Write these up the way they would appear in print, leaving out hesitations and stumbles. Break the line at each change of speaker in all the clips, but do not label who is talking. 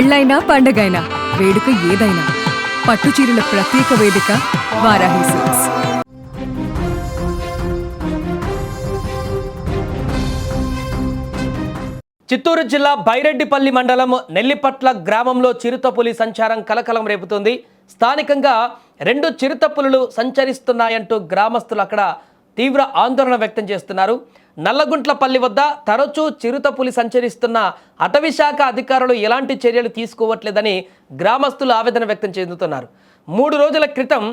పెళ్ళైనా పండగైనా వేడుక ఏదైనా పట్టుచీరల ప్రత్యేక వేదిక వారాహి సిల్క్స్.
చిత్తూరు జిల్లా బైరెడ్డిపల్లి మండలం నెల్లిపట్ల గ్రామంలో చిరుతపులి సంచారం కలకలం రేపుతోంది. స్థానికంగా 2 చిరుతపులులు సంచరిస్తున్నాయంటూ గ్రామస్తులు అక్కడ తీవ్ర ఆందోళన వ్యక్తం చేస్తున్నారు. నల్లగుంట్లపల్లి వద్ద తరచూ చిరుతపులి సంచరిస్తున్న అటవీశాఖ అధికారులు ఎలాంటి చర్యలు తీసుకోవట్లేదని గ్రామస్తులు ఆవేదన వ్యక్తం చెందుతున్నారు. 3 రోజుల క్రితం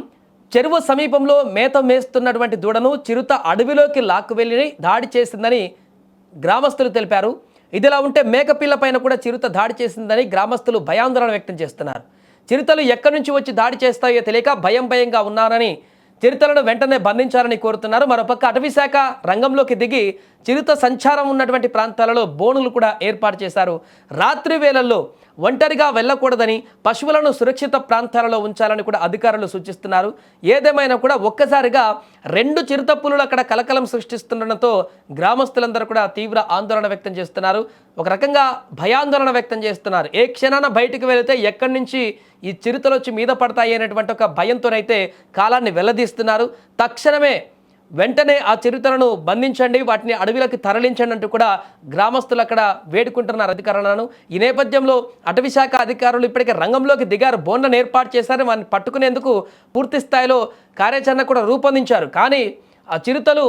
చెరువు సమీపంలో మేత మేస్తున్నటువంటి దూడను చిరుత అడవిలోకి లాక్కువెళ్లి దాడి చేసిందని గ్రామస్తులు తెలిపారు. ఇదిలా ఉంటే మేకపిల్ల పైన కూడా చిరుత దాడి చేసిందని గ్రామస్తులు భయాందోళన వ్యక్తం చేస్తున్నారు. చిరుతలు ఎక్కడి నుంచి వచ్చి దాడి చేస్తాయో తెలియక భయంగా ఉన్నారని, చిరుతలను వెంటనే బంధించాలని కోరుతున్నారు. మరోపక్క అటవీశాఖ రంగంలోకి దిగి చిరుత సంచారం ఉన్నటువంటి ప్రాంతాలలో బోనులు కూడా ఏర్పాటు చేశారు. రాత్రి వేళల్లో ఒంటరిగా వెళ్ళకూడదని, పశువులను సురక్షిత ప్రాంతాలలో ఉంచాలని కూడా అధికారులు సూచిస్తున్నారు. ఏదేమైనా కూడా ఒక్కసారిగా 2 చిరుతపులులు అక్కడ కలకలం సృష్టిస్తుండటంతో గ్రామస్తులందరూ కూడా తీవ్ర ఆందోళన వ్యక్తం చేస్తున్నారు. ఒక రకంగా భయాందోళన వ్యక్తం చేస్తున్నారు. ఏ క్షణాన బయటికి వెళితే ఎక్కడి నుంచి ఈ చిరుతలు వచ్చి మీద పడతాయి అనేటువంటి ఒక భయంతోనైతే కాలాన్ని వెల్లదీస్తున్నారు. తక్షణమే వెంటనే ఆ చిరుతలను బంధించండి, వాటిని అడవిలోకి తరలించండి అంటూ కూడా గ్రామస్తులు అక్కడ వేడుకుంటున్నారు అధికారులను. ఈ నేపథ్యంలో అటవీశాఖ అధికారులు ఇప్పటికే రంగంలోకి దిగారు, బోన్లను ఏర్పాటు చేశారు. వాటిని పట్టుకునేందుకు పూర్తి స్థాయిలో కార్యాచరణ కూడా రూపొందించారు. కానీ ఆ చిరుతలు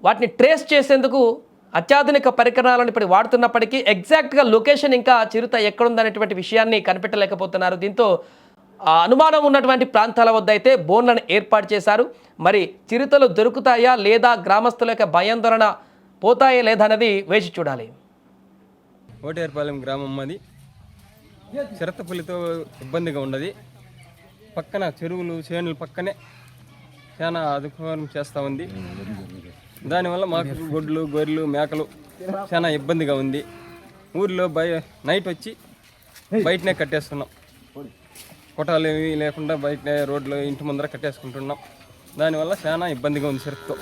వాటిని ట్రేస్ చేసేందుకు అత్యాధునిక పరికరాలను ఇప్పుడు వాడుతున్నప్పటికీ ఎగ్జాక్ట్గా లొకేషన్ ఇంకా చిరుత ఎక్కడుందనేటువంటి విషయాన్ని కనిపెట్టలేకపోతున్నారు. దీంతో అనుమానం ఉన్నటువంటి ప్రాంతాల వద్ద అయితే బోన్లను ఏర్పాటు చేశారు. మరి చిరుతలు దొరుకుతాయా లేదా, గ్రామస్తుల యొక్క భయాందోళన పోతాయా లేదా అనేది వేచి చూడాలి.
ఓటేరుపాలెం గ్రామం మాది. చిరుతపులితో ఇబ్బందిగా ఉన్నది. పక్కన చెరువులు చేనుల పక్కనే చాలా అదుపురం చేస్తూ ఉంది. దానివల్ల మాకు గొడ్లు గొర్రెలు మేకలు చాలా ఇబ్బందిగా ఉంది. ఊర్లో నైట్ వచ్చి బయటనే కట్టేస్తున్నాం. కొట్టాలు ఏవి లేకుండా బయట రోడ్లు ఇంటి ముందర కట్టేసుకుంటున్నాం. దానివల్ల చాలా ఇబ్బందిగా ఉంది చిరుతతో.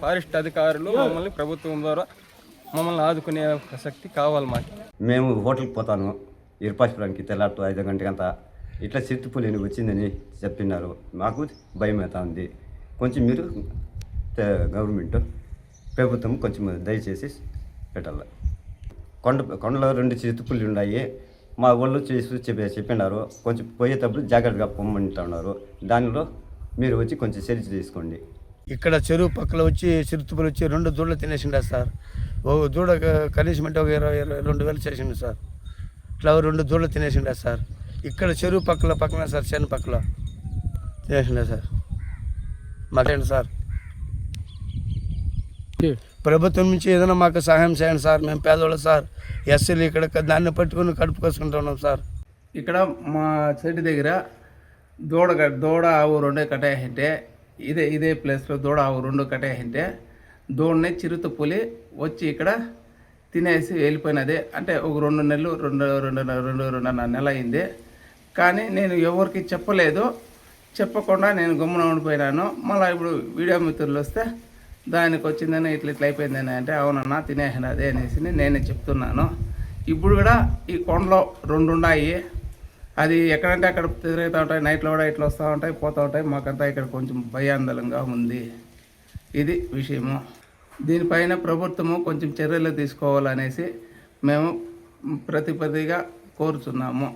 ఫారెస్ట్ అధికారులు మమ్మల్ని ప్రభుత్వం ద్వారా మమ్మల్ని ఆదుకునే ప్రసక్తి కావాలి మాకు.
మేము హోటల్కి పోతాను ఇరుపాచిపురానికి తెల్లారుతూ 5 గంటకంతా ఇట్లా చిరుతపులి వచ్చిందని చెప్పినారు. మాకు భయం అవుతా ఉంది. కొంచెం మీరు గవర్నమెంట్ ప్రభుత్వం కొంచెం దయచేసి పెట్టాలి. కొండలో 2 చిరుతపులి ఉన్నాయి. మా వాళ్ళు చెప్పినారు కొంచెం పోయేటప్పుడు జాగ్రత్తగా పొమ్మంటున్నారు. దానిలో మీరు వచ్చి కొంచెం చర్య తీసుకోండి.
ఇక్కడ చెరువు పక్కన వచ్చి చిరుతపులి వచ్చి 2 దూడలు తినేసిండ సార్. ఒక దూడ కనీసం అంటే ఒక 22,000 చేసిండు సార్. ఇట్లా 2 దూడలు తినేసిండ సార్. ఇక్కడ చెరువు పక్కన సార్, చేను పక్కన తినేసిండ సార్. మాకేంటి సార్, ప్రభుత్వం నుంచి ఏదైనా మాకు సహాయం చేయండి సార్. మేము పేదవాళ్ళు సార్, ఎస్సీలు ఇక్కడ దాన్ని పట్టుకుని కడుపు కోసుకుంటున్నాం సార్.
ఇక్కడ మా చెట్టు దగ్గర దూడ ఆవు 2 కట్టేసింటే ఇదే ప్లేస్లో దూడ ఆవు 2 కట్టేసింటే దూడని చిరుతపులి వచ్చి ఇక్కడ తినేసి వెళ్ళిపోయినది. అంటే ఒక 2 నెలలు 2.5 నెల అయింది. కానీ నేను ఎవరికి చెప్పలేదు. చెప్పకుండా నేను గమ్మున ఉండిపోయినాను. మళ్ళీ ఇప్పుడు వీడియో మిత్రులు వస్తే దానికి వచ్చిందని ఇట్లా అయిపోయిందని అంటే అవునన్నా తినేసినది అనేసి నేనే చెప్తున్నాను. ఇప్పుడు కూడా ఈ కొండలో 2 ఉన్నాయి. అది ఎక్కడంటే అక్కడ తిరుగుతూ ఉంటాయి. నైట్లో కూడా ఇట్లా వస్తూ ఉంటాయి, పోతూ ఉంటాయి. మాకంతా ఇక్కడ కొంచెం భయాందోళనగా ఉంది. ఇది విషయము. దీనిపైన ప్రభుత్వము కొంచెం చర్యలు తీసుకోవాలనేసి మేము ప్రతిపదిగా కోరుచున్నాము.